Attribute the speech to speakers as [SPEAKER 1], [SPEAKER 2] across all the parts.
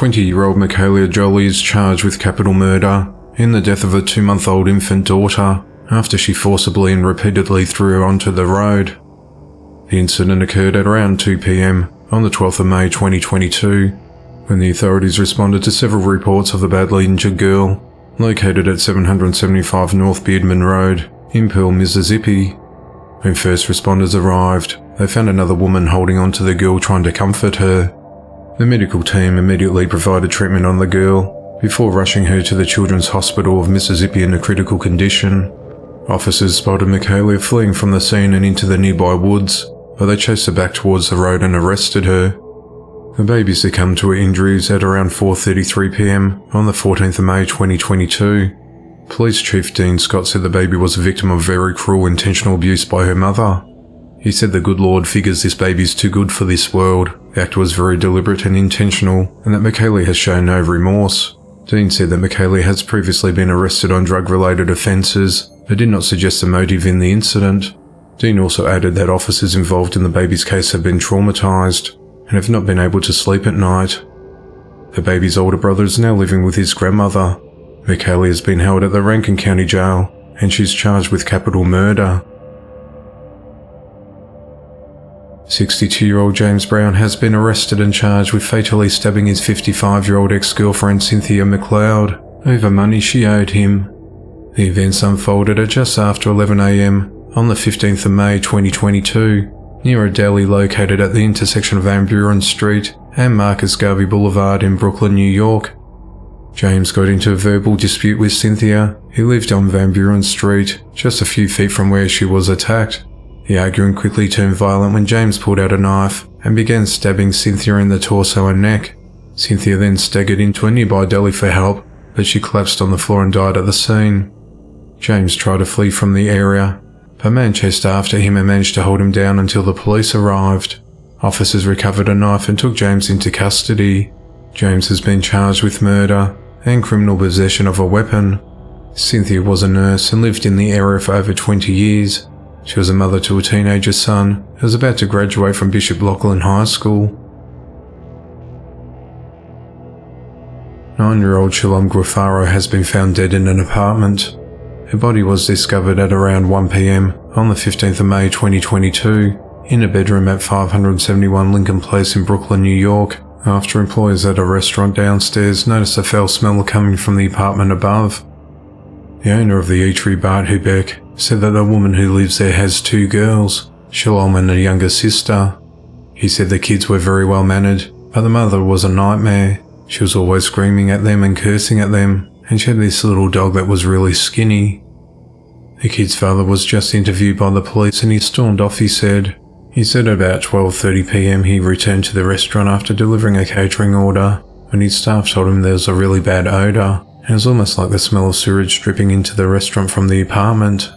[SPEAKER 1] 20-year-old Michaela Joly is charged with capital murder in the death of a 2-month-old infant daughter after she forcibly and repeatedly threw her onto the road. The incident occurred at around 2 p.m. on the 12th of May 2022, when the authorities responded to several reports of the badly injured girl located at 775 North Beardman Road in Pearl, Mississippi. When first responders arrived, they found another woman holding onto the girl trying to comfort her. The medical team immediately provided treatment on the girl before rushing her to the Children's Hospital of Mississippi in a critical condition. Officers spotted Michaela fleeing from the scene and into the nearby woods, but they chased her back towards the road and arrested her. The baby succumbed to her injuries at around 4:33 p.m. on the 14th of May 2022. Police Chief Dean Scott said the baby was a victim of very cruel intentional abuse by her mother. He said the good Lord figures this baby's too good for this world. The act was very deliberate and intentional, and that Michaela has shown no remorse. Dean said that Michaela has previously been arrested on drug-related offences, but did not suggest a motive in the incident. Dean also added that officers involved in the baby's case have been traumatised and have not been able to sleep at night. The baby's older brother is now living with his grandmother. Michaela has been held at the Rankin County Jail, and she's charged with capital murder. 62-year-old James Brown has been arrested and charged with fatally stabbing his 55-year-old ex-girlfriend Cynthia McLeod over money she owed him. The events unfolded at just after 11 a.m. on the 15th of May 2022, near a deli located at the intersection of Van Buren Street and Marcus Garvey Boulevard in Brooklyn, New York. James got into a verbal dispute with Cynthia, who lived on Van Buren Street, just a few feet from where she was attacked. The arguing quickly turned violent when James pulled out a knife and began stabbing Cynthia in the torso and neck. Cynthia then staggered into a nearby deli for help, but she collapsed on the floor and died at the scene. James tried to flee from the area, but a man chased after him and managed to hold him down until the police arrived. Officers recovered a knife and took James into custody. James has been charged with murder and criminal possession of a weapon. Cynthia was a nurse and lived in the area for over 20 years. She was a mother to a teenager son who was about to graduate from Bishop Lachlan High School. 9-year-old Shalom Grafaro has been found dead in an apartment. Her body was discovered at around 1 p.m. on the 15th of May 2022 in a bedroom at 571 Lincoln Place in Brooklyn, New York, after employees at a restaurant downstairs noticed a foul smell coming from the apartment above. The owner of the eatery, Bart Hubeck, said that the woman who lives there has 2 girls, Shalom and a younger sister. He said the kids were very well mannered, but the mother was a nightmare. She was always screaming at them and cursing at them, and she had this little dog that was really skinny. The kid's father was just interviewed by the police and he stormed off, he said. He said at about 12:30 p.m. he returned to the restaurant after delivering a catering order, when his staff told him there was a really bad odour, and it was almost like the smell of sewage dripping into the restaurant from the apartment.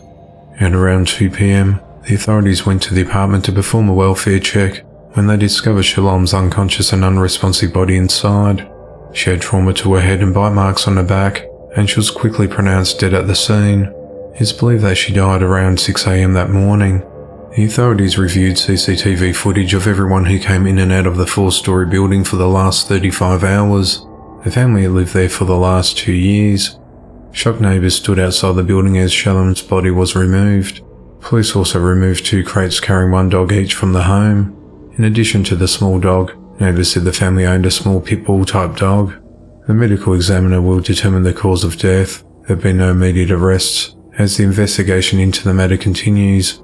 [SPEAKER 1] At around 2 p.m, the authorities went to the apartment to perform a welfare check when they discovered Shalom's unconscious and unresponsive body inside. She had trauma to her head and bite marks on her back, and she was quickly pronounced dead at the scene. It's believed that she died around 6 a.m. that morning. The authorities reviewed CCTV footage of everyone who came in and out of the 4-story building for the last 35 hours. The family had lived there for the last 2 years. Shocked neighbours stood outside the building as Shalom's body was removed. Police also removed 2 crates carrying 1 dog each from the home. In addition to the small dog, neighbours said the family owned a small pit bull type dog. The medical examiner will determine the cause of death. There have been no immediate arrests as the investigation into the matter continues.